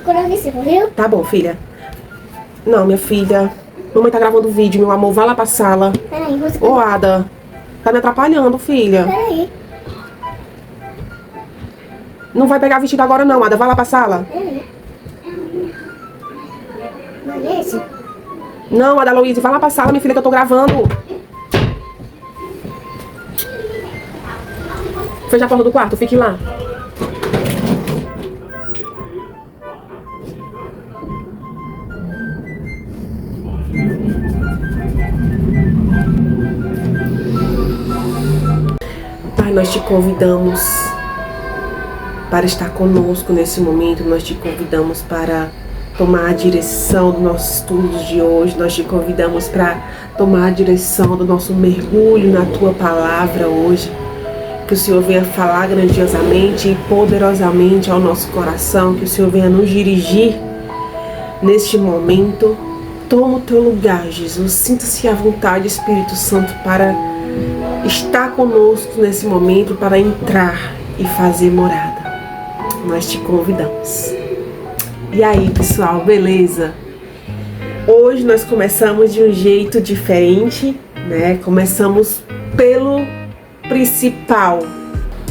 quando você viu? Tá bom, filha. Não, minha filha. Mamãe tá gravando vídeo, meu amor. Vai lá pra sala. Peraí, você... Ô, Ada. Tá me atrapalhando, filha. Peraí. Não vai pegar vestido agora não, Ada. Vai lá pra sala. Peraí. Não é esse? Não, Ada Luísa, vai lá pra sala, minha filha, que eu tô gravando. Fecha a porta do quarto, fique lá. Pai, nós te convidamos para estar conosco nesse momento. Nós te convidamos para tomar a direção dos nossos estudos de hoje. Nós te convidamos para tomar a direção do nosso mergulho na tua palavra hoje. Que o Senhor venha falar grandiosamente e poderosamente ao nosso coração. Que o Senhor venha nos dirigir neste momento. Toma o teu lugar, Jesus. Sinta-se à vontade, Espírito Santo, para estar conosco nesse momento, para entrar e fazer morada. Nós te convidamos. E aí, pessoal, beleza? Hoje nós começamos de um jeito diferente, né? Começamos pelo principal.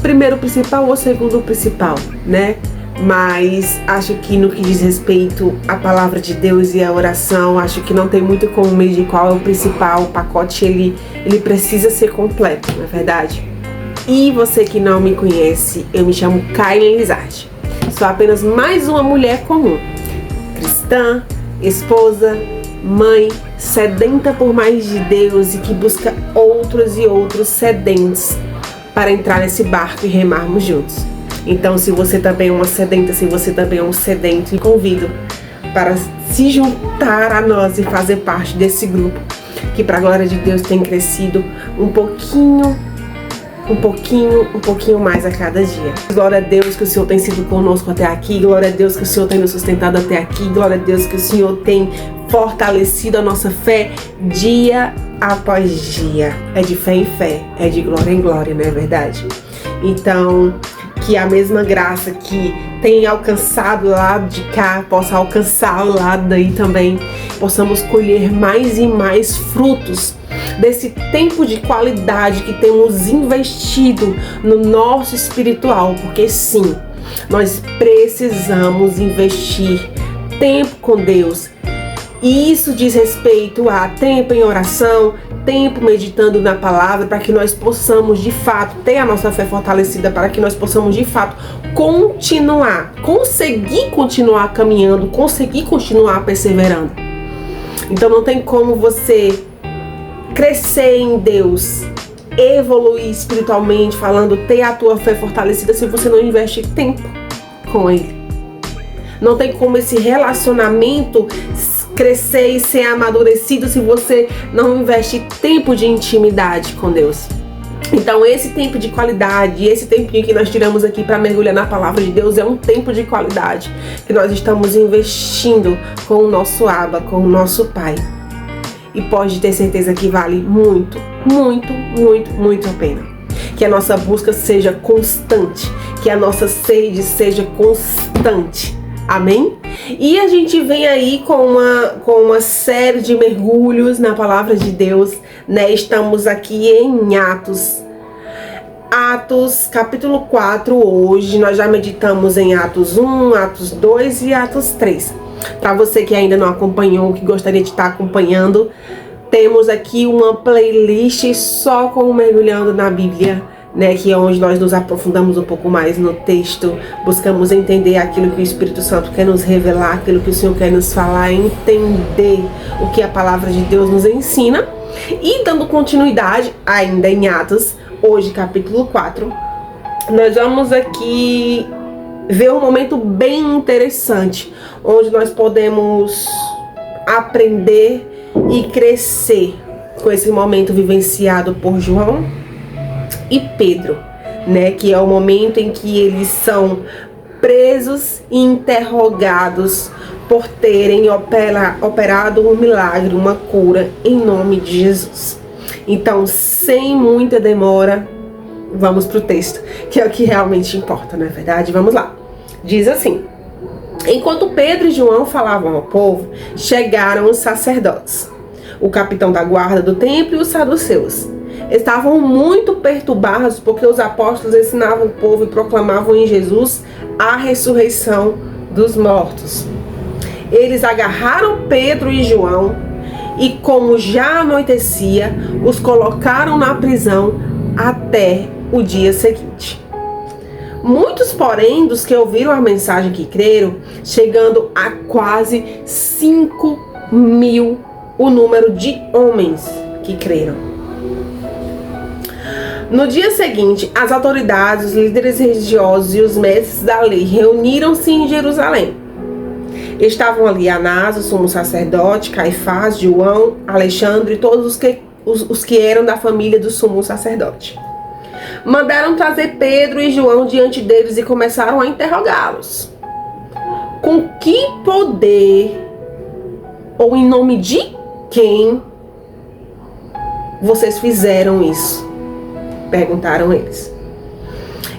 Primeiro principal ou segundo principal, né? Mas acho que no que diz respeito à palavra de Deus e à oração, acho que não tem muito como medir qual é o principal. O pacote, ele precisa ser completo, não é verdade? E você que não me conhece, eu me chamo Kailin Lizardi. Sou apenas mais uma mulher comum, cristã, esposa, mãe, sedenta por mais de Deus e que busca outros e outros sedentes para entrar nesse barco e remarmos juntos. Então, se você também é uma sedenta, se você também é um sedento, te convido para se juntar a nós e fazer parte desse grupo que, para a glória de Deus, tem crescido um pouquinho mais a cada dia. Glória a Deus que o Senhor tem sido conosco até aqui. Glória a Deus que o Senhor tem nos sustentado até aqui. Glória a Deus que o Senhor tem fortalecido a nossa fé dia após dia. É de fé em fé, é de glória em glória, não é verdade? Então, que a mesma graça que tem alcançado lá de cá possa alcançar o lado daí também. Possamos colher mais e mais frutos desse tempo de qualidade que temos investido no nosso espiritual, porque sim, nós precisamos investir tempo com Deus. E isso diz respeito a tempo em oração, tempo meditando na palavra, para que nós possamos de fato ter a nossa fé fortalecida, para que nós possamos de fato conseguir continuar caminhando, conseguir continuar perseverando. Então não tem como você crescer em Deus, evoluir espiritualmente falando, ter a tua fé fortalecida se você não investe tempo com Ele. Não tem como esse relacionamento crescer e ser amadurecido se você não investe tempo de intimidade com Deus. Então esse tempo de qualidade, esse tempinho que nós tiramos aqui para mergulhar na palavra de Deus é um tempo de qualidade que nós estamos investindo com o nosso Abba, com o nosso Pai. E pode ter certeza que vale muito, muito, muito, muito a pena. Que a nossa busca seja constante, que a nossa sede seja constante. Amém? E a gente vem aí com uma série de mergulhos na palavra de Deus, né? Estamos aqui em Atos capítulo 4 hoje. Nós já meditamos em Atos 1, Atos 2 e Atos 3. Para você que ainda não acompanhou, que gostaria de estar acompanhando, temos aqui uma playlist só com mergulhando na Bíblia, né, que é onde nós nos aprofundamos um pouco mais no texto, buscamos entender aquilo que o Espírito Santo quer nos revelar, aquilo que o Senhor quer nos falar, entender o que a palavra de Deus nos ensina. E dando continuidade, ainda em Atos, hoje capítulo 4, nós vamos aqui ver um momento bem interessante, onde nós podemos aprender e crescer com esse momento vivenciado por João e Pedro, né, que é o momento em que eles são presos e interrogados por terem operado um milagre, uma cura em nome de Jesus. Então, sem muita demora, vamos pro texto, que é o que realmente importa, não é verdade? Vamos lá. Diz assim: Enquanto Pedro e João falavam ao povo, chegaram os sacerdotes, o capitão da guarda do templo e os saduceus. Estavam muito perturbados porque os apóstolos ensinavam o povo e proclamavam em Jesus a ressurreição dos mortos. Eles agarraram Pedro e João e, como já anoitecia, os colocaram na prisão até o dia seguinte. Muitos, porém, dos que ouviram a mensagem que creram, chegando a quase 5.000 o número de homens que creram. No dia seguinte, as autoridades, os líderes religiosos e os mestres da lei reuniram-se em Jerusalém. Estavam ali Anás, o sumo sacerdote, Caifás, João, Alexandre e todos os que eram da família do sumo sacerdote. Mandaram trazer Pedro e João diante deles e começaram a interrogá-los. Com que poder ou em nome de quem vocês fizeram isso? Perguntaram eles.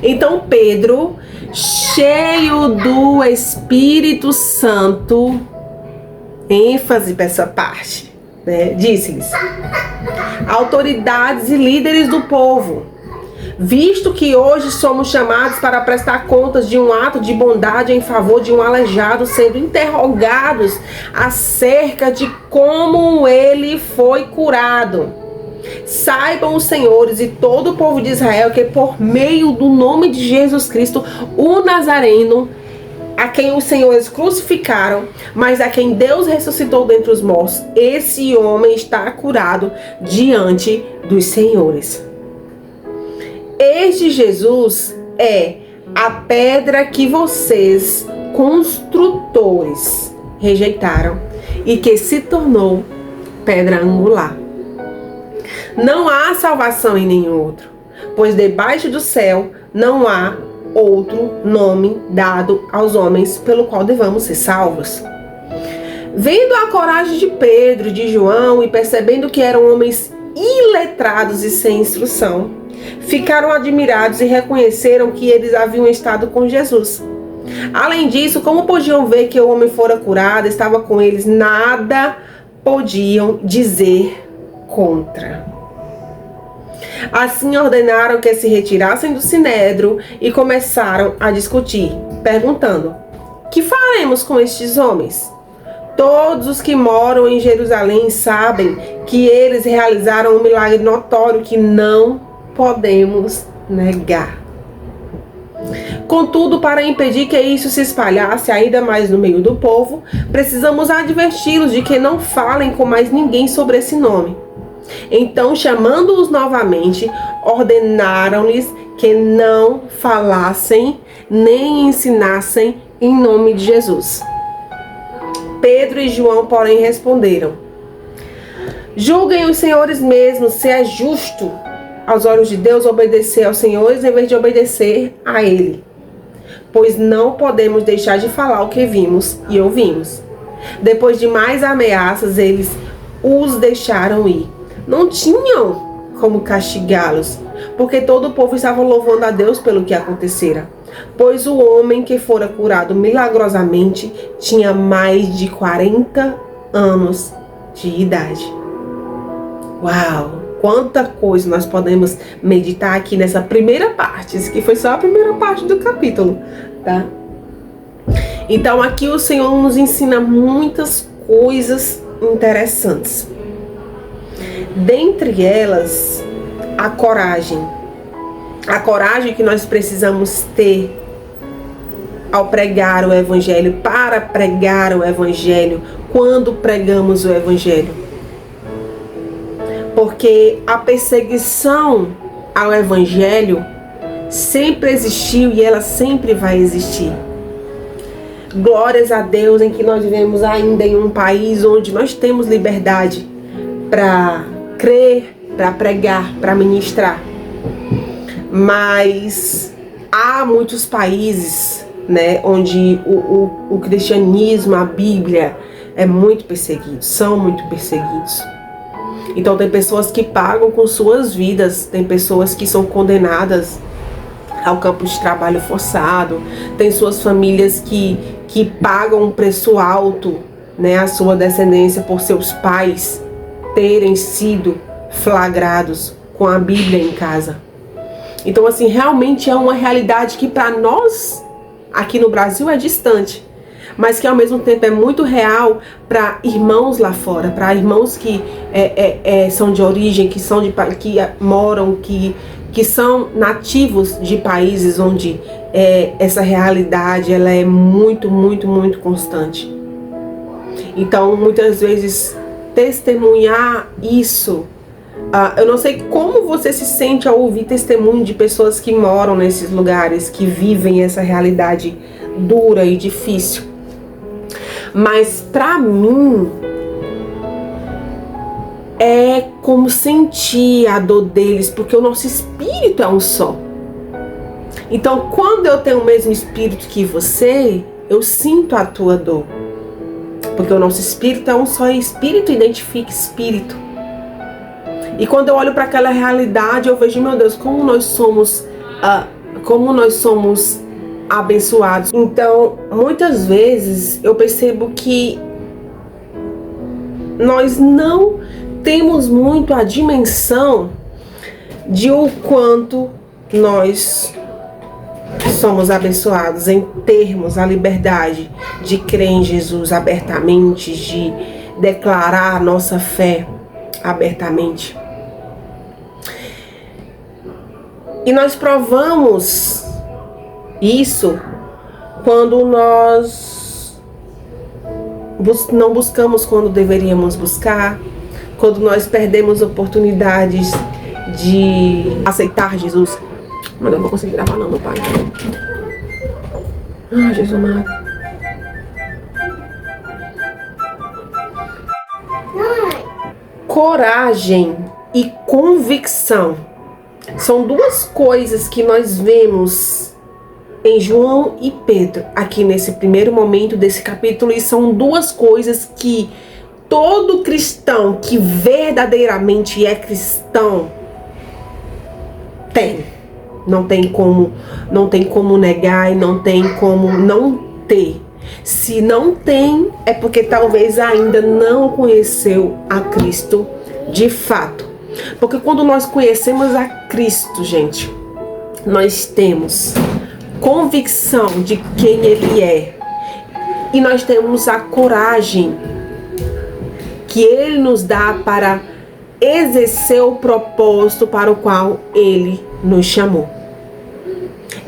Então Pedro, cheio do Espírito Santo, ênfase para essa parte, né, disse-lhes: autoridades e líderes do povo, visto que hoje somos chamados para prestar contas de um ato de bondade em favor de um aleijado, sendo interrogados acerca de como ele foi curado, saibam os senhores e todo o povo de Israel que por meio do nome de Jesus Cristo, o Nazareno, a quem os senhores crucificaram, mas a quem Deus ressuscitou dentre os mortos, esse homem está curado diante dos senhores. Este Jesus é a pedra que vocês, construtores, rejeitaram e que se tornou pedra angular. Não há salvação em nenhum outro, pois debaixo do céu não há outro nome dado aos homens pelo qual devamos ser salvos. Vendo a coragem de Pedro e de João e percebendo que eram homens iletrados e sem instrução, ficaram admirados e reconheceram que eles haviam estado com Jesus. Além disso, como podiam ver que o homem fora curado, estava com eles, nada podiam dizer contra. Assim ordenaram que se retirassem do sinédrio e começaram a discutir, perguntando: que faremos com estes homens? Todos os que moram em Jerusalém sabem que eles realizaram um milagre notório que não podemos negar. Contudo, para impedir que isso se espalhasse ainda mais no meio do povo, precisamos adverti-los de que não falem com mais ninguém sobre esse nome. Então, chamando-os novamente, ordenaram-lhes que não falassem nem ensinassem em nome de Jesus. Pedro e João, porém, responderam: julguem os senhores mesmos se é justo aos olhos de Deus obedecer aos senhores em vez de obedecer a ele, pois não podemos deixar de falar o que vimos e ouvimos. Depois de mais ameaças, eles os deixaram ir. Não tinham como castigá-los, porque todo o povo estava louvando a Deus pelo que acontecera, pois o homem que fora curado milagrosamente tinha mais de 40 anos de idade. Uau! Quanta coisa nós podemos meditar aqui nessa primeira parte. Isso aqui foi só a primeira parte do capítulo, tá? Então aqui o Senhor nos ensina muitas coisas interessantes. Dentre elas, a coragem. A coragem que nós precisamos ter ao pregar o Evangelho, para pregar o Evangelho, quando pregamos o Evangelho. Porque a perseguição ao Evangelho sempre existiu e ela sempre vai existir. Glórias a Deus em que nós vivemos ainda em um país onde nós temos liberdade para crer, para pregar, para ministrar. Mas há muitos países, né, onde o cristianismo, a Bíblia é muito perseguido, são muito perseguidos. Então tem pessoas que pagam com suas vidas, tem pessoas que são condenadas ao campo de trabalho forçado, tem suas famílias que que pagam um preço alto, né, a sua descendência por seus pais terem sido flagrados com a Bíblia em casa. Então, assim, realmente é uma realidade que para nós aqui no Brasil é distante, mas que ao mesmo tempo é muito real para irmãos lá fora, para irmãos que são de origem, que moram, que são nativos de países onde essa realidade ela é muito, muito, muito constante. Então, muitas vezes, testemunhar isso, eu não sei como você se sente ao ouvir testemunho de pessoas que moram nesses lugares, que vivem essa realidade dura e difícil. Mas pra mim é como sentir a dor deles, porque o nosso espírito é um só. Então, quando eu tenho o mesmo espírito que você, eu sinto a tua dor, porque o nosso espírito é um só e espírito identifica espírito. E quando eu olho para aquela realidade, eu vejo, meu Deus, como nós somos abençoados. Então, muitas vezes eu percebo que nós não temos muito a dimensão de o quanto nós somos abençoados em termos a liberdade de crer em Jesus abertamente, de declarar nossa fé abertamente. E nós provamos isso quando nós não buscamos quando deveríamos buscar, quando nós perdemos oportunidades de aceitar Jesus. Mas eu não vou conseguir gravar não, meu pai. Ah, Jesus amado. Coragem e convicção são duas coisas que nós vemos em João e Pedro aqui nesse primeiro momento desse capítulo, e são duas coisas que todo cristão que verdadeiramente é cristão tem. Não tem como negar e não tem como não ter. Se não tem, é porque talvez ainda não conheceu a Cristo de fato. Porque quando nós conhecemos a Cristo, gente, nós temos convicção de quem Ele é. E nós temos a coragem que Ele nos dá para exercer o propósito para o qual Ele nos chamou.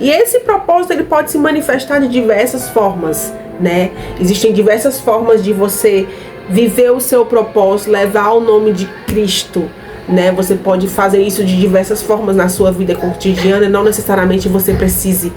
E esse propósito ele pode se manifestar de diversas formas, né? Existem diversas formas de você viver o seu propósito, levar o nome de Cristo, né? Você pode fazer isso de diversas formas na sua vida cotidiana. Não necessariamente você precise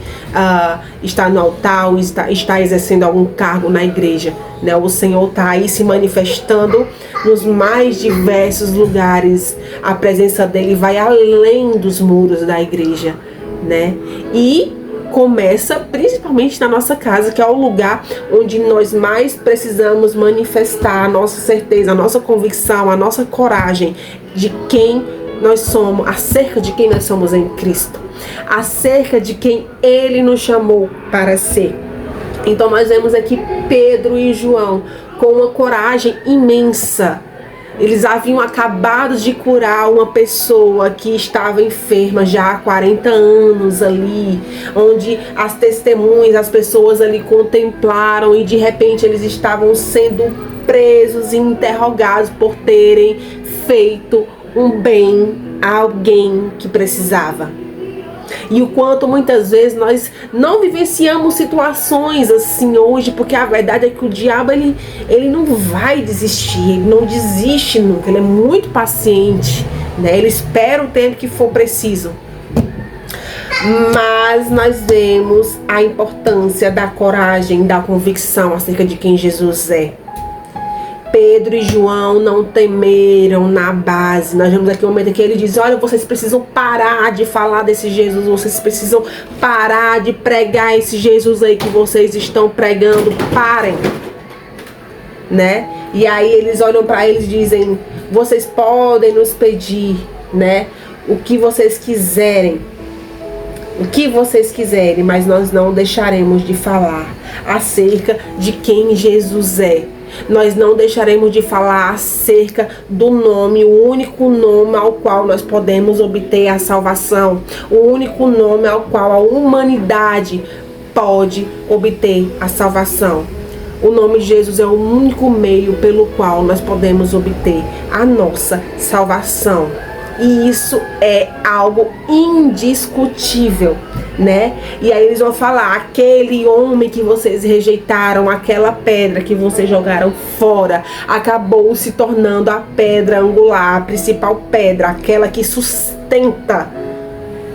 estar no altar ou estar exercendo algum cargo na igreja, né? O Senhor está aí se manifestando nos mais diversos lugares. A presença dele vai além dos muros da igreja, né? E começa principalmente na nossa casa, que é o lugar onde nós mais precisamos manifestar a nossa certeza, a nossa convicção, a nossa coragem de quem nós somos, acerca de quem nós somos em Cristo, acerca de quem Ele nos chamou para ser. Então nós vemos aqui Pedro e João com uma coragem imensa. Eles haviam acabado de curar uma pessoa que estava enferma já há 40 anos ali, onde as testemunhas, as pessoas ali contemplaram, e de repente eles estavam sendo presos e interrogados por terem feito um bem a alguém que precisava. E o quanto muitas vezes nós não vivenciamos situações assim hoje, porque a verdade é que o diabo ele não vai desistir, ele não desiste nunca, ele é muito paciente, né? Ele espera o tempo que for preciso. Mas nós vemos a importância da coragem, da convicção acerca de quem Jesus é. Pedro e João não temeram na base. Nós vemos aqui um momento que ele diz: olha, vocês precisam parar de falar desse Jesus, vocês precisam parar de pregar esse Jesus aí que vocês estão pregando, parem, né? E aí eles olham para eles e dizem: vocês podem nos pedir, né, o que vocês quiserem, o que vocês quiserem, mas nós não deixaremos de falar acerca de quem Jesus é. Nós não deixaremos de falar acerca do nome, o único nome ao qual nós podemos obter a salvação, o único nome ao qual a humanidade pode obter a salvação. O nome de Jesus é o único meio pelo qual nós podemos obter a nossa salvação. E isso é algo indiscutível, né? E aí eles vão falar, aquele homem que vocês rejeitaram, aquela pedra que vocês jogaram fora, acabou se tornando a pedra angular, a principal pedra, aquela que sustenta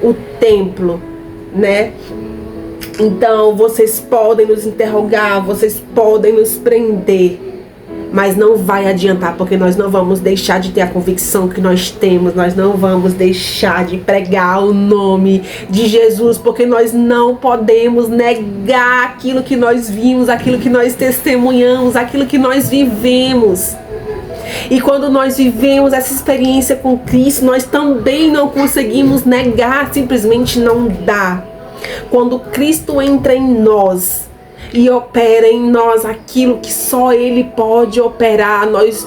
o templo, né? Então vocês podem nos interrogar, vocês podem nos prender, mas não vai adiantar, porque nós não vamos deixar de ter a convicção que nós temos, nós não vamos deixar de pregar o nome de Jesus, porque nós não podemos negar aquilo que nós vimos, aquilo que nós testemunhamos, aquilo que nós vivemos. E quando nós vivemos essa experiência com Cristo, nós também não conseguimos negar, simplesmente não dá. Quando Cristo entra em nós e opera em nós aquilo que só Ele pode operar, nós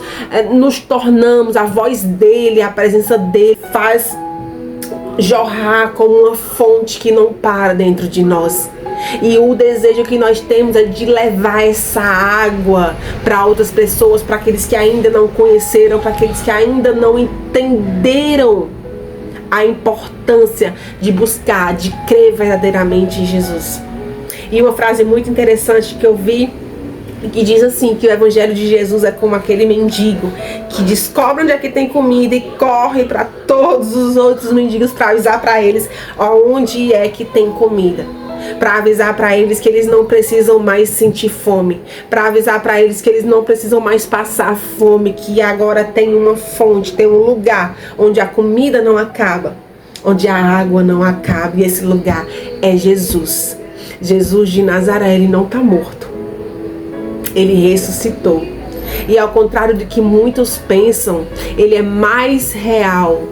nos tornamos, a voz dEle, a presença dEle faz jorrar como uma fonte que não para dentro de nós. E o desejo que nós temos é de levar essa água para outras pessoas, para aqueles que ainda não conheceram, para aqueles que ainda não entenderam a importância de buscar, de crer verdadeiramente em Jesus. E uma frase muito interessante que eu vi, que diz assim, que o evangelho de Jesus é como aquele mendigo que descobre onde é que tem comida e corre para todos os outros mendigos para avisar para eles onde é que tem comida, para avisar para eles que eles não precisam mais sentir fome, para avisar para eles que eles não precisam mais passar fome, que agora tem uma fonte, tem um lugar onde a comida não acaba, onde a água não acaba, e esse lugar é Jesus. Jesus de Nazaré, ele não está morto, ele ressuscitou. E ao contrário do que muitos pensam, ele é mais real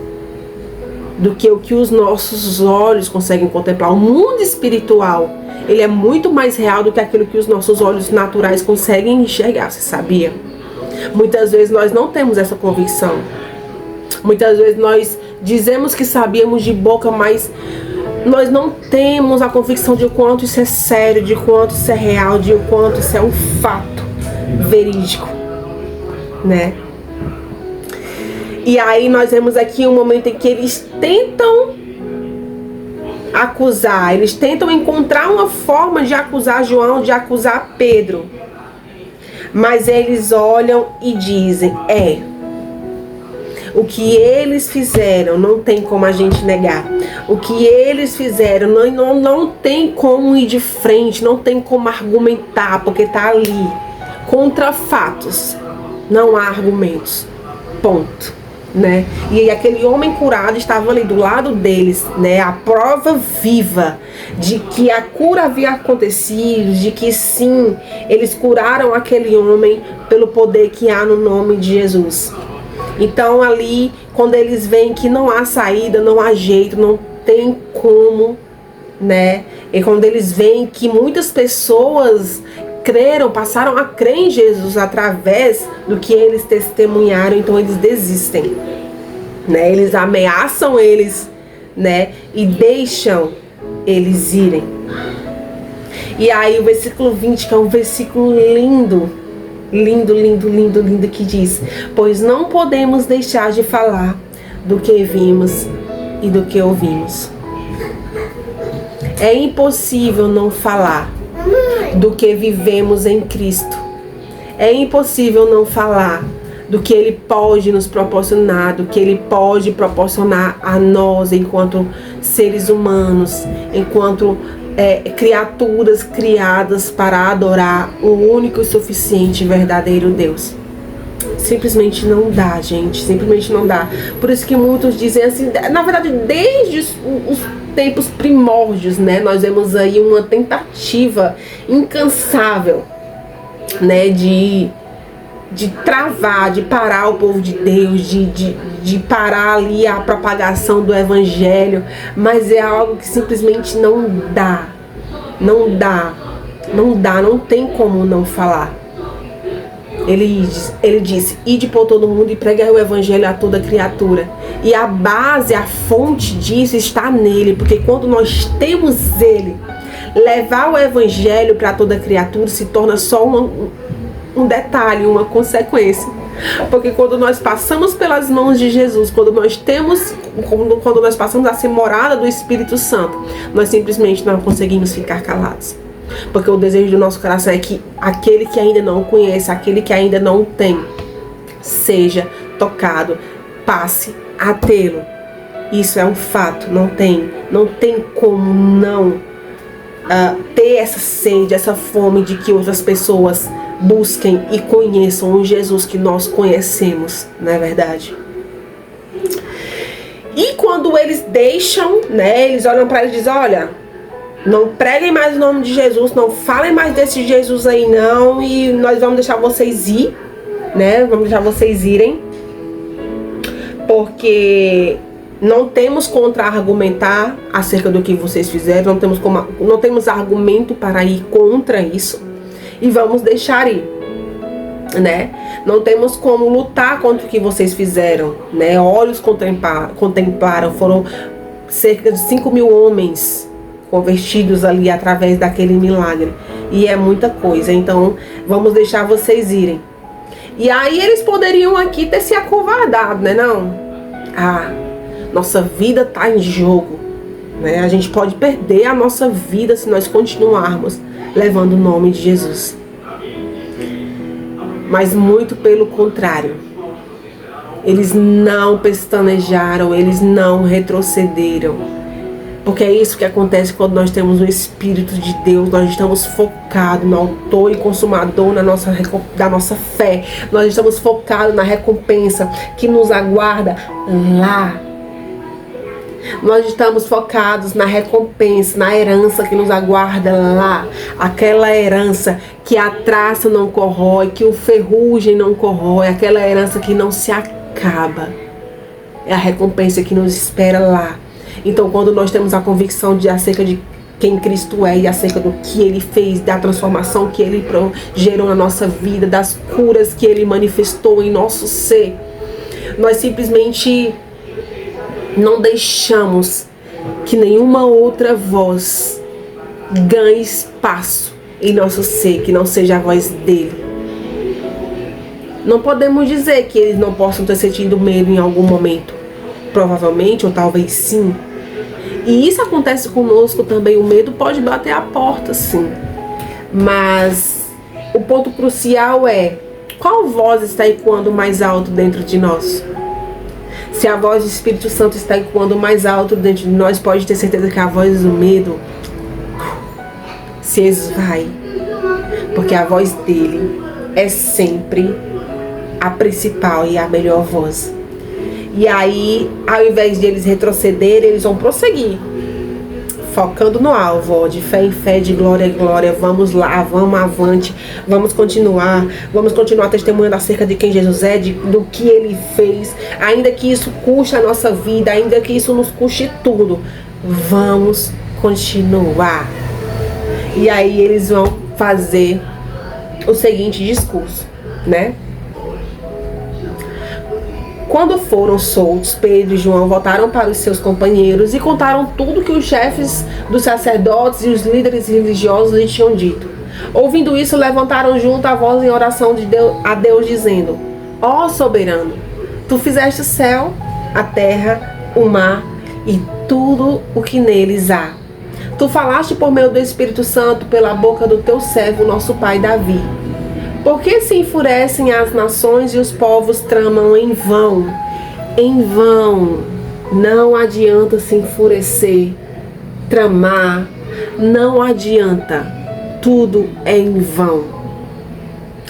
do que o que os nossos olhos conseguem contemplar. O mundo espiritual, ele é muito mais real do que aquilo que os nossos olhos naturais conseguem enxergar, você sabia? Muitas vezes nós não temos essa convicção. Muitas vezes nós dizemos que sabíamos de boca, mas nós não temos a convicção de quanto isso é sério, de quanto isso é real, de quanto isso é um fato verídico, né? E aí nós vemos aqui um momento em que eles tentam acusar, eles tentam encontrar uma forma de acusar João, de acusar Pedro. Mas eles olham e dizem, o que eles fizeram não tem como a gente negar. O que eles fizeram não tem como ir de frente, não tem como argumentar, porque está ali. Contra fatos, não há argumentos. Ponto. Né? E aquele homem curado estava ali do lado deles, né? A prova viva de que a cura havia acontecido, de que sim, eles curaram aquele homem pelo poder que há no nome de Jesus. Então ali, quando eles veem que não há saída, não há jeito, não tem como, né? E quando eles veem que muitas pessoas creram, passaram a crer em Jesus através do que eles testemunharam, então eles desistem, né? Eles ameaçam eles, né? E deixam eles irem. E aí o versículo 20, que é um versículo lindo, que diz: pois não podemos deixar de falar do que vimos e do que ouvimos. É impossível não falar do que vivemos em Cristo. É impossível não falar do que Ele pode nos proporcionar, do que Ele pode proporcionar a nós enquanto seres humanos, enquanto criaturas criadas para adorar o único e suficiente e verdadeiro Deus. Simplesmente não dá, gente, simplesmente não dá. Por isso que muitos dizem assim, na verdade, desde os tempos primórdios, né, nós vemos aí uma tentativa incansável, né, de de travar, de parar o povo de Deus, de parar ali a propagação do evangelho, mas é algo que simplesmente não dá, não tem como não falar. Ele disse, ide por todo mundo e pregai o evangelho a toda criatura. E a base, a fonte disso está nele, porque quando nós temos ele, levar o evangelho para toda criatura se torna só um detalhe, uma consequência. Porque quando nós passamos pelas mãos de Jesus, quando nós passamos a ser morada do Espírito Santo, nós simplesmente não conseguimos ficar calados. Porque o desejo do nosso coração é que aquele que ainda não conhece, aquele que ainda não tem, seja tocado, passe a tê-lo. Isso é um fato, não tem como não ter essa sede, essa fome de que outras pessoas busquem e conheçam o Jesus que nós conhecemos, não é verdade? E quando eles deixam, né, eles olham para eles e dizem, olha, não preguem mais o nome de Jesus, não falem mais desse Jesus aí não, e nós vamos deixar vocês ir, né, vamos deixar vocês irem, porque não temos contra-argumentar acerca do que vocês fizeram, não temos argumento para ir contra isso. E vamos deixar ir, né? Não temos como lutar contra o que vocês fizeram, né? Olhos contemplaram, foram cerca de 5.000 homens convertidos ali através daquele milagre. E é muita coisa, então vamos deixar vocês irem. E aí eles poderiam aqui ter se acovardado, né? Não? Nossa vida está em jogo, né? A gente pode perder a nossa vida se nós continuarmos levando o nome de Jesus. Mas muito pelo contrário, eles não pestanejaram, eles não retrocederam, porque é isso que acontece quando nós temos o Espírito de Deus. Nós estamos focados no autor e consumador da nossa fé, nós estamos focados na recompensa que nos aguarda lá. Nós estamos focados na recompensa, na herança que nos aguarda lá. Aquela herança que a traça não corrói, que o ferrugem não corrói. Aquela herança que não se acaba. É a recompensa que nos espera lá. Então, quando nós temos a convicção acerca de quem Cristo é e acerca do que Ele fez, da transformação que Ele gerou na nossa vida, das curas que Ele manifestou em nosso ser, nós simplesmente não deixamos que nenhuma outra voz ganhe espaço em nosso ser, que não seja a voz dele. Não podemos dizer que eles não possam ter sentido medo em algum momento. Provavelmente, ou talvez sim. E isso acontece conosco também. O medo pode bater a porta, sim. Mas o ponto crucial é: qual voz está ecoando mais alto dentro de nós? Se a voz do Espírito Santo está ecoando mais alto dentro de nós, pode ter certeza que a voz do medo se esvai. Porque a voz dele é sempre a principal e a melhor voz. E aí, ao invés de eles retrocederem, eles vão prosseguir, focando no alvo, ó, de fé em fé, de glória em glória. Vamos lá, vamos avante, vamos continuar testemunhando acerca de quem Jesus é, do que Ele fez, ainda que isso custe a nossa vida, ainda que isso nos custe tudo, vamos continuar. E aí eles vão fazer o seguinte discurso, né? Quando foram soltos, Pedro e João voltaram para os seus companheiros e contaram tudo que os chefes dos sacerdotes e os líderes religiosos lhe tinham dito. Ouvindo isso, levantaram junto a voz em oração a Deus, dizendo: Ó soberano, tu fizeste o céu, a terra, o mar e tudo o que neles há. Tu falaste por meio do Espírito Santo pela boca do teu servo, nosso pai Davi. Por que se enfurecem as nações e os povos tramam em vão? Em vão. Não adianta se enfurecer, tramar. Não adianta. Tudo é em vão.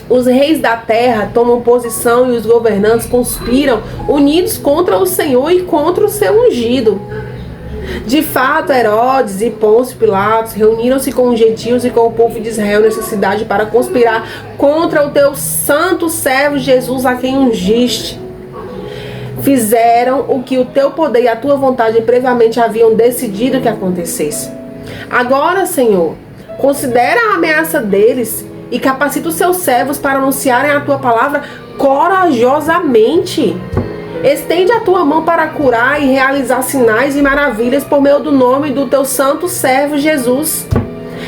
Os reis da terra tomam posição e os governantes conspiram, unidos contra o Senhor e contra o seu ungido. De fato, Herodes e Pôncio Pilatos reuniram-se com os gentios e com o povo de Israel nessa cidade para conspirar contra o teu santo servo Jesus, a quem ungiste. Fizeram o que o teu poder e a tua vontade previamente haviam decidido que acontecesse. Agora, Senhor, considera a ameaça deles e capacita os seus servos para anunciarem a tua palavra corajosamente. Estende a tua mão para curar e realizar sinais e maravilhas por meio do nome do teu santo servo Jesus.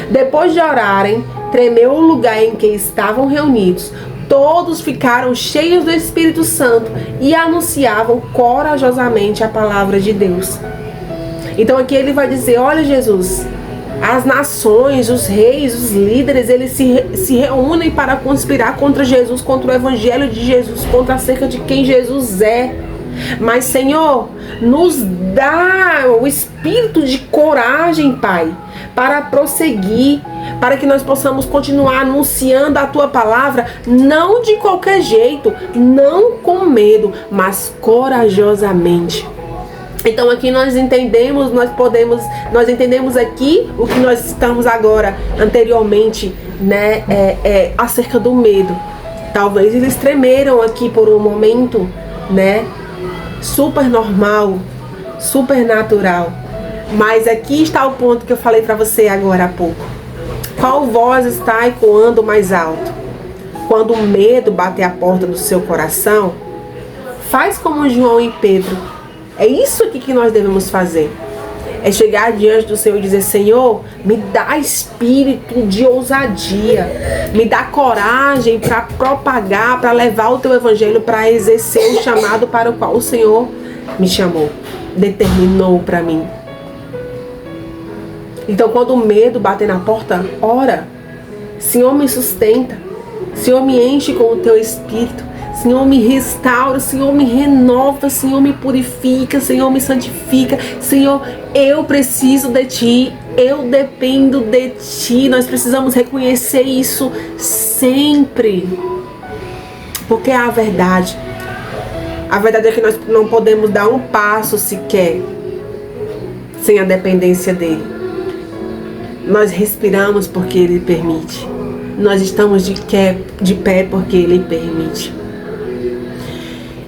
Depois de orarem, tremeu o lugar em que estavam reunidos. Todos ficaram cheios do Espírito Santo e anunciavam corajosamente a palavra de Deus. Então aqui ele vai dizer, olha Jesus, as nações, os reis, os líderes, eles se reúnem para conspirar contra Jesus, contra o evangelho de Jesus, contra acerca de quem Jesus é. Mas, Senhor, nos dá o espírito de coragem, Pai, para prosseguir, para que nós possamos continuar anunciando a Tua palavra, não de qualquer jeito, não com medo, mas corajosamente. Então aqui nós entendemos, nós entendemos aqui o que nós estamos agora, anteriormente, né, acerca do medo. Talvez eles tremeram aqui por um momento, né, super normal, super natural. Mas aqui está o ponto que eu falei para você agora há pouco. Qual voz está ecoando mais alto? Quando o medo bater a porta do seu coração, faz como João e Pedro. É isso aqui que nós devemos fazer. É chegar diante do Senhor e dizer, Senhor, me dá espírito de ousadia. Me dá coragem para propagar, para levar o teu evangelho, para exercer o chamado para o qual o Senhor me chamou, determinou para mim. Então quando o medo bater na porta, ora. Senhor, me sustenta. Senhor, me enche com o teu espírito. Senhor, me restaura, Senhor, me renova, Senhor, me purifica, Senhor, me santifica. Senhor, eu preciso de Ti, eu dependo de Ti. Nós precisamos reconhecer isso sempre, porque é a verdade. A verdade é que nós não podemos dar um passo sequer sem a dependência dEle. Nós respiramos porque Ele permite. Nós estamos de pé porque Ele permite.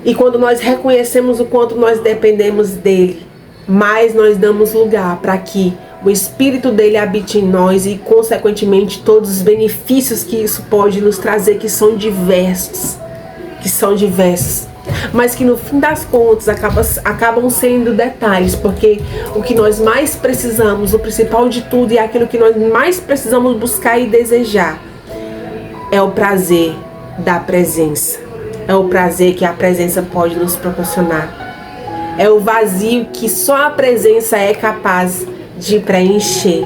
E quando nós reconhecemos o quanto nós dependemos dEle, mais nós damos lugar para que o Espírito dEle habite em nós e, consequentemente, todos os benefícios que isso pode nos trazer, que são diversos, mas que no fim das contas acabam sendo detalhes, porque o que nós mais precisamos, o principal de tudo e aquilo que nós mais precisamos buscar e desejar é o prazer da presença. É o prazer que a presença pode nos proporcionar. É o vazio que só a presença é capaz de preencher.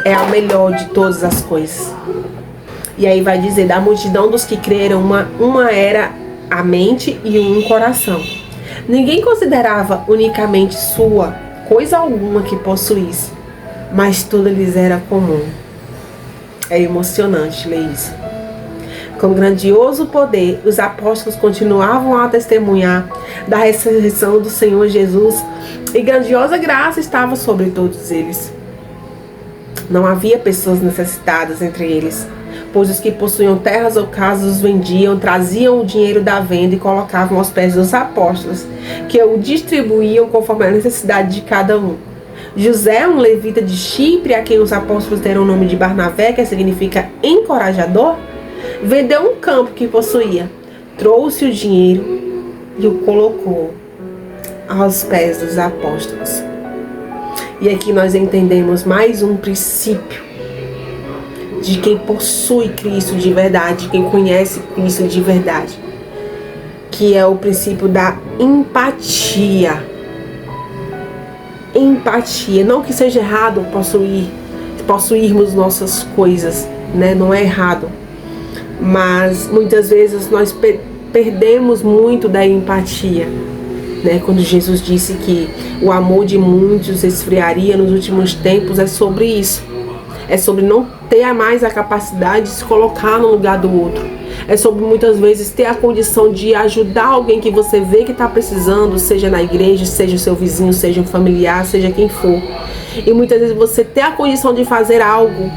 É a melhor de todas as coisas. E aí vai dizer, da multidão dos que creram, uma era a mente e um coração. Ninguém considerava unicamente sua coisa alguma que possuísse, mas tudo lhes era comum. É emocionante ler isso. Com grandioso poder, os apóstolos continuavam a testemunhar da ressurreição do Senhor Jesus, e grandiosa graça estava sobre todos eles. Não havia pessoas necessitadas entre eles, pois os que possuíam terras ou casas os vendiam, traziam o dinheiro da venda e colocavam aos pés dos apóstolos, que o distribuíam conforme a necessidade de cada um. José, um levita de Chipre, a quem os apóstolos deram o nome de Barnabé, que significa encorajador, vendeu um campo que possuía, trouxe o dinheiro e o colocou aos pés dos apóstolos. E aqui nós entendemos mais um princípio de quem possui Cristo de verdade, quem conhece Cristo de verdade, que é o princípio da empatia. Empatia, não que seja errado possuirmos nossas coisas, né? Não é errado. Mas muitas vezes nós perdemos muito da empatia, né? Quando Jesus disse que o amor de muitos esfriaria nos últimos tempos, é sobre isso. É sobre não ter mais a capacidade de se colocar no lugar do outro. É sobre muitas vezes ter a condição de ajudar alguém que você vê que está precisando, seja na igreja, seja o seu vizinho, seja um familiar, seja quem for. E muitas vezes você ter a condição de fazer algo,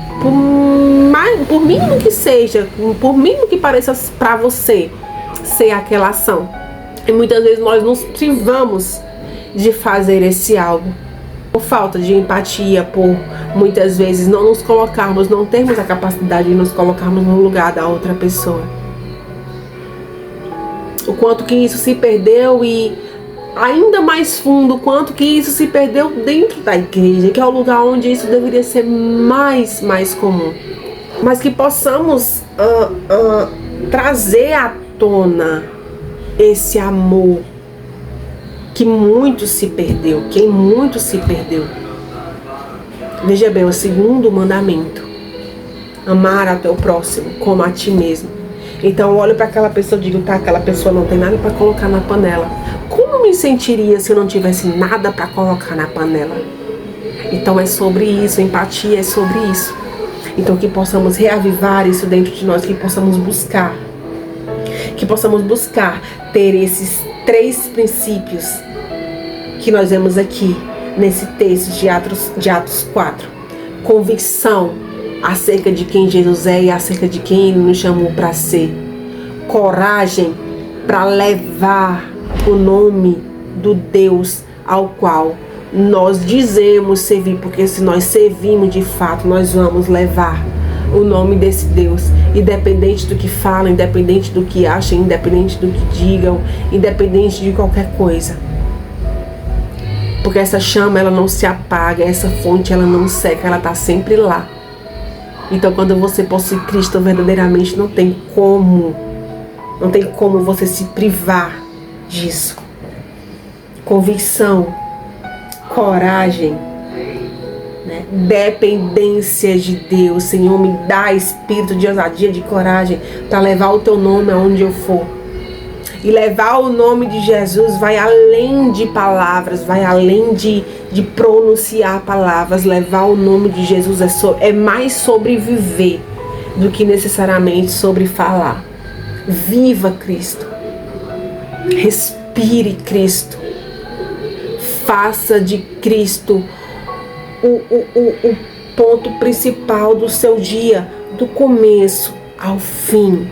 por mínimo que seja, por mínimo que pareça para você ser aquela ação. E muitas vezes nós nos privamos de fazer esse algo. Por falta de empatia, por muitas vezes não nos colocarmos, não termos a capacidade de nos colocarmos no lugar da outra pessoa. O quanto que isso se perdeu e ainda mais fundo, o quanto que isso se perdeu dentro da igreja, que é o lugar onde isso deveria ser mais comum. Mas que possamos trazer à tona esse amor que muito se perdeu, que muito se perdeu. Veja bem, o segundo mandamento: amar ao teu próximo como a ti mesmo. Então eu olho para aquela pessoa e digo, tá, aquela pessoa não tem nada para colocar na panela. Como eu me sentiria se eu não tivesse nada para colocar na panela? Então é sobre isso, empatia é sobre isso. Então que possamos reavivar isso dentro de nós, que possamos buscar ter esses 3 princípios que nós vemos aqui nesse texto de Atos 4. Convicção acerca de quem Jesus é e acerca de quem Ele nos chamou para ser. Coragem para levar o nome do Deus ao qual nós dizemos servir, porque se nós servimos de fato, nós vamos levar o nome desse Deus, independente do que falam, independente do que achem, independente do que digam, independente de qualquer coisa. Porque essa chama, ela não se apaga, essa fonte, ela não seca, ela está sempre lá. Então quando você possui Cristo verdadeiramente, não tem como você se privar disso. Convicção, coragem, né? Dependência de Deus. Senhor, me dá espírito de ousadia, de coragem para levar o teu nome aonde eu for. E levar o nome de Jesus vai além de palavras, vai além de pronunciar palavras. Levar o nome de Jesus é mais sobre viver do que necessariamente sobre falar. Viva Cristo. Respire Cristo. Faça de Cristo o ponto principal do seu dia, do começo ao fim.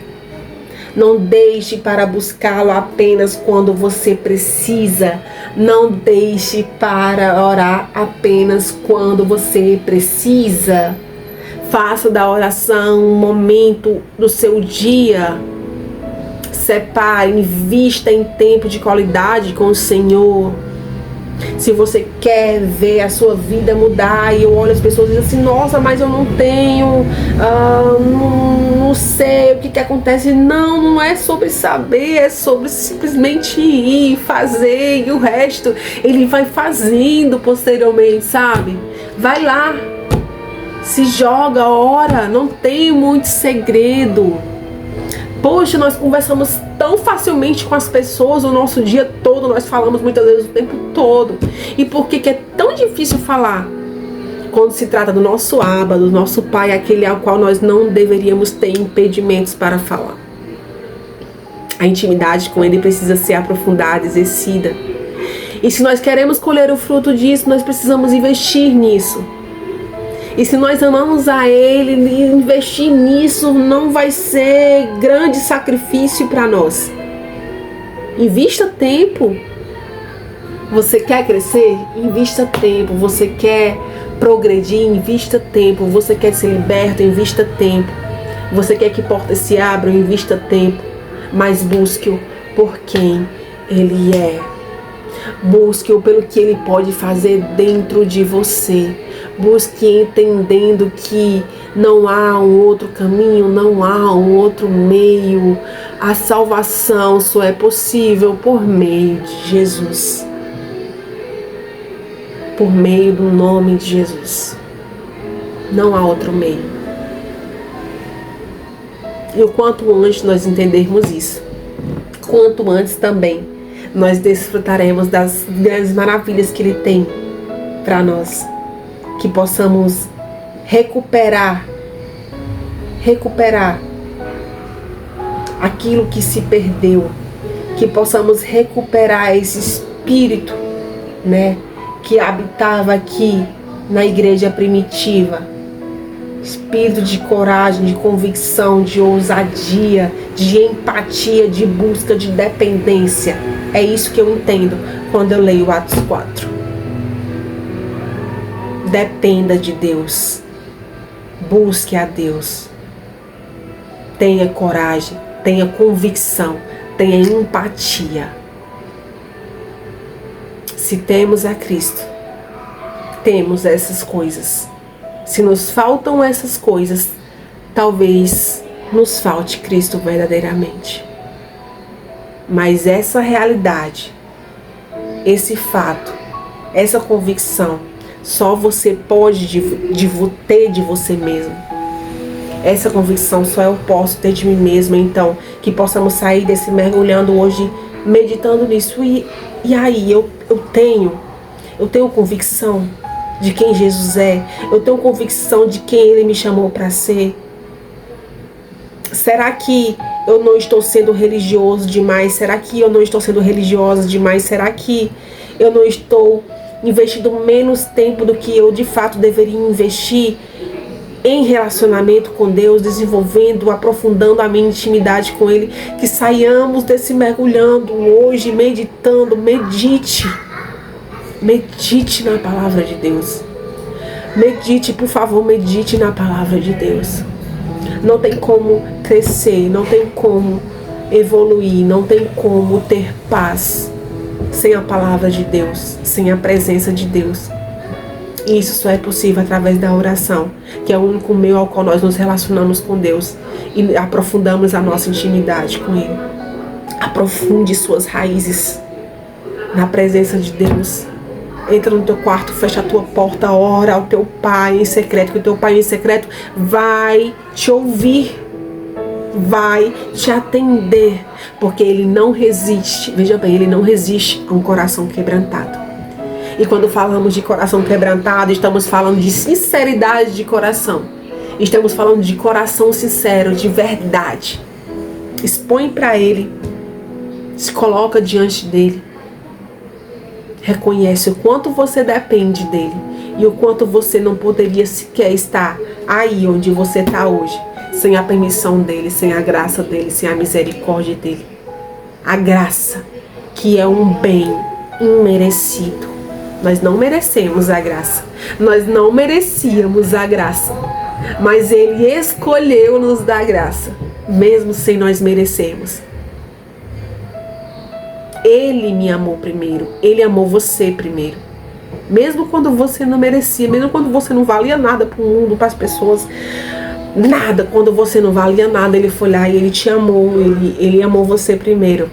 Não deixe para buscá-lo apenas quando você precisa. Não deixe para orar apenas quando você precisa. Faça da oração um momento do seu dia. Separe, invista em tempo de qualidade com o Senhor. Se você quer ver a sua vida mudar, e eu olho as pessoas e digo assim, nossa, mas eu não tenho, não sei o que acontece. Não é sobre saber, é sobre simplesmente ir, fazer, e o resto ele vai fazendo posteriormente, sabe? Vai lá, se joga, ora, não tem muito segredo. Poxa, nós conversamos tão facilmente com as pessoas o nosso dia todo, nós falamos muitas vezes o tempo todo. E por que é tão difícil falar? Quando se trata do nosso Abba, do nosso Pai, aquele ao qual nós não deveríamos ter impedimentos para falar. A intimidade com Ele precisa ser aprofundada, exercida. E se nós queremos colher o fruto disso, nós precisamos investir nisso. E se nós amamos a Ele, investir nisso não vai ser grande sacrifício para nós. Invista tempo. Você quer crescer? Invista tempo. Você quer progredir? Invista tempo. Você quer ser liberto? Invista tempo. Você quer que portas se abram? Invista tempo. Mas busque-o por quem Ele é. Busque-o pelo que Ele pode fazer dentro de você. Busque entendendo que não há um outro caminho, não há um outro meio. A salvação só é possível por meio de Jesus. Por meio do nome de Jesus. Não há outro meio. E o quanto antes nós entendermos isso, quanto antes também nós desfrutaremos das grandes maravilhas que Ele tem para nós. Que possamos recuperar recuperar aquilo que se perdeu, que possamos recuperar esse espírito, né, que habitava aqui na igreja primitiva. Espírito de coragem, de convicção, de ousadia, de empatia, de busca, de dependência. É isso que eu entendo quando eu leio Atos 4. Dependa de Deus. Busque a Deus. Tenha coragem, tenha convicção, tenha empatia. Se temos a Cristo, temos essas coisas. Se nos faltam essas coisas, talvez nos falte Cristo verdadeiramente. Mas essa realidade, esse fato, essa convicção, só você pode ter de você mesmo. Essa convicção só eu posso ter de mim mesma. Então, que possamos sair desse mergulhando hoje, meditando nisso. E aí, eu tenho convicção de quem Jesus é. Eu tenho convicção de quem Ele me chamou para ser. Será que eu não estou sendo religioso demais? Será que eu não estou sendo religiosa demais? Será que eu não estou investindo menos tempo do que eu de fato deveria investir em relacionamento com Deus, desenvolvendo, aprofundando a minha intimidade com Ele? Que saiamos desse mergulhando hoje, meditando. Medite na palavra de Deus. Medite, por favor, medite na palavra de Deus. Não tem como crescer, não tem como evoluir, não tem como ter paz sem a palavra de Deus, sem a presença de Deus. E isso só é possível através da oração, que é o único meio ao qual nós nos relacionamos com Deus e aprofundamos a nossa intimidade com Ele. Aprofunde suas raízes na presença de Deus. Entra no teu quarto, fecha a tua porta, ora ao teu Pai em secreto, que o teu Pai em secreto vai te ouvir, vai te atender, porque Ele não resiste, veja bem, Ele não resiste a um coração quebrantado. E quando falamos de coração quebrantado, estamos falando de sinceridade de coração, estamos falando de coração sincero, de verdade. Expõe para Ele, se coloca diante dEle. Reconhece o quanto você depende dele e o quanto você não poderia sequer estar aí onde você está hoje, sem a permissão dele, sem a graça dele, sem a misericórdia dele. A graça, que é um bem imerecido. Nós não merecemos a graça, nós não merecíamos a graça, mas Ele escolheu nos dar graça, mesmo sem nós merecermos. Ele me amou primeiro, Ele amou você primeiro. Mesmo quando você não merecia, mesmo quando você não valia nada para o mundo, para as pessoas, nada, quando você não valia nada, Ele foi lá e Ele te amou, Ele amou você primeiro.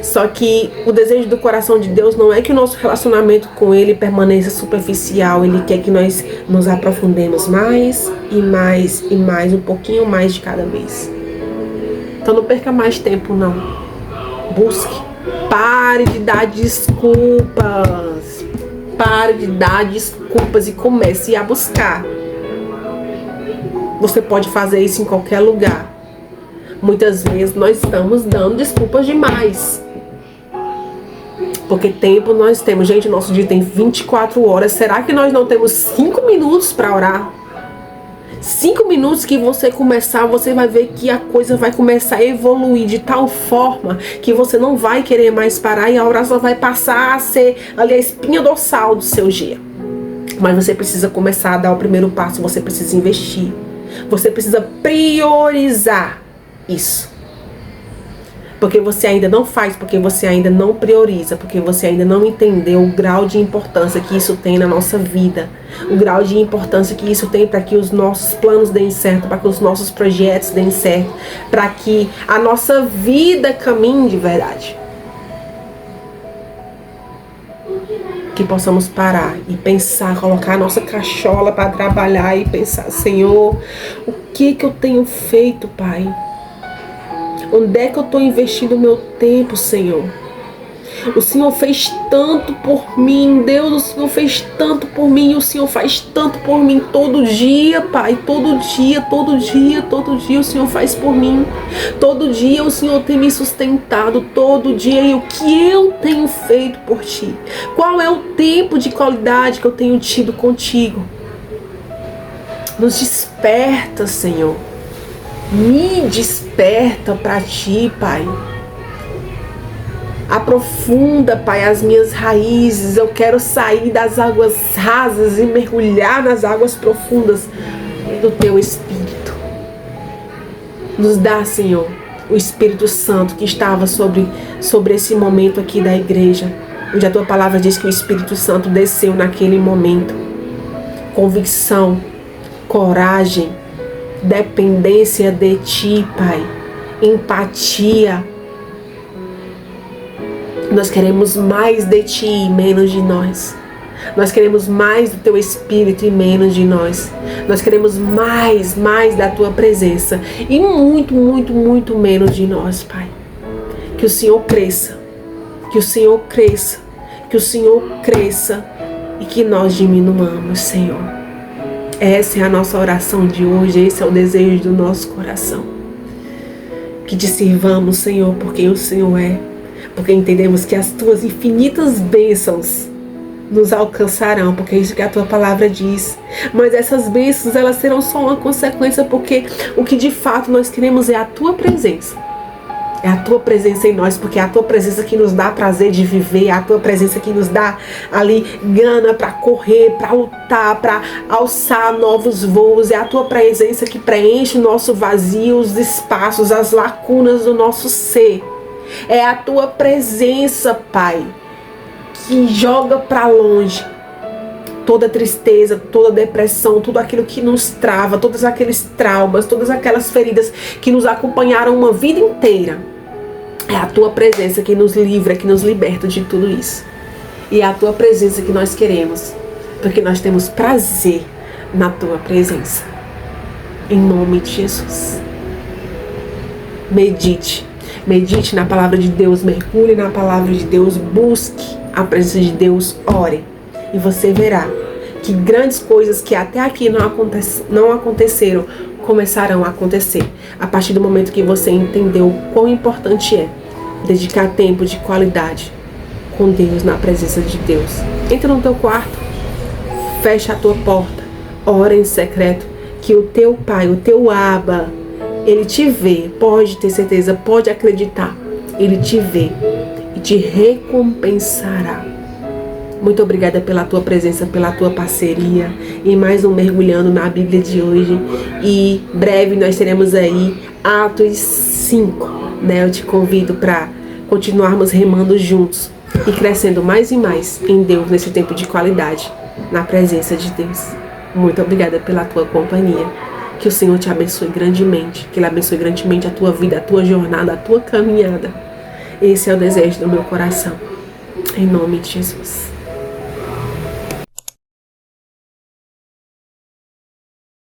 Só que o desejo do coração de Deus não é que o nosso relacionamento com Ele permaneça superficial. Ele quer que nós nos aprofundemos mais e mais e mais, um pouquinho mais de cada vez. Então não perca mais tempo não. Busque. Pare de dar desculpas. Pare de dar desculpas e comece a buscar. Você pode fazer isso em qualquer lugar. Muitas vezes nós estamos dando desculpas demais. Porque tempo nós temos. Gente, nosso dia tem 24 horas. Será que nós não temos 5 minutos para orar? 5 minutos que você começar, você vai ver que a coisa vai começar a evoluir de tal forma que você não vai querer mais parar e a oração vai passar a ser ali a espinha dorsal do seu dia. Mas você precisa começar a dar o primeiro passo, você precisa investir. Você precisa priorizar isso. Porque você ainda não faz, porque você ainda não prioriza, porque você ainda não entendeu o grau de importância que isso tem na nossa vida. O grau de importância que isso tem para que os nossos planos deem certo, para que os nossos projetos deem certo, para que a nossa vida caminhe de verdade. Que possamos parar e pensar, colocar a nossa cachola para trabalhar e pensar: Senhor, o que eu tenho feito, Pai? Onde é que eu estou investindo o meu tempo, Senhor? O Senhor fez tanto por mim, Deus, o Senhor fez tanto por mim, e o Senhor faz tanto por mim todo dia, Pai, todo dia o Senhor faz por mim. Todo dia o Senhor tem me sustentado, todo dia, e o que eu tenho feito por Ti? Qual é o tempo de qualidade que eu tenho tido contigo? Nos desperta, Senhor. Me desperta para Ti, Pai. Aprofunda, Pai, as minhas raízes. Eu quero sair das águas rasas e mergulhar nas águas profundas do Teu Espírito. Nos dá, Senhor, o Espírito Santo que estava sobre esse momento aqui da igreja, onde a Tua palavra diz que o Espírito Santo desceu naquele momento. Convicção, coragem, dependência de Ti, Pai, empatia. Nós queremos mais de Ti e menos de nós. Nós queremos mais do Teu Espírito e menos de nós. Nós queremos mais da Tua presença e muito menos de nós, Pai. Que o Senhor cresça, que o Senhor cresça, que o Senhor cresça e que nós diminuamos, Senhor. Essa é a nossa oração de hoje, esse é o desejo do nosso coração. Que Te sirvamos, Senhor, por quem o Senhor é, porque entendemos que as Tuas infinitas bênçãos nos alcançarão, porque é isso que a Tua palavra diz. Mas essas bênçãos, elas serão só uma consequência, porque o que de fato nós queremos é a Tua presença. É a Tua presença em nós, porque é a Tua presença que nos dá prazer de viver, é a Tua presença que nos dá ali gana para correr, para lutar, para alçar novos voos. É a Tua presença que preenche o nosso vazio, os espaços, as lacunas do nosso ser. É a Tua presença, Pai, que joga para longe toda tristeza, toda depressão, tudo aquilo que nos trava, todos aqueles traumas, todas aquelas feridas que nos acompanharam uma vida inteira. É a Tua presença que nos livra, que nos liberta de tudo isso. E é a Tua presença que nós queremos, porque nós temos prazer na Tua presença. Em nome de Jesus. Medite na palavra de Deus, mergulhe na palavra de Deus, busque a presença de Deus, ore. E você verá que grandes coisas que até aqui não aconteceram, começarão a acontecer. A partir do momento que você entendeu o quão importante é dedicar tempo de qualidade com Deus, na presença de Deus. Entra no teu quarto, fecha a tua porta, ora em secreto, que o teu Pai, o teu Abba, Ele te vê, pode ter certeza, pode acreditar. Ele te vê e te recompensará. Muito obrigada pela tua presença, pela tua parceria e mais um Mergulhando na Bíblia de hoje. E breve nós teremos aí Atos 5, né? Eu te convido para continuarmos remando juntos e crescendo mais e mais em Deus nesse tempo de qualidade, na presença de Deus. Muito obrigada pela tua companhia. Que o Senhor te abençoe grandemente, que Ele abençoe grandemente a tua vida, a tua jornada, a tua caminhada. Esse é o desejo do meu coração. Em nome de Jesus.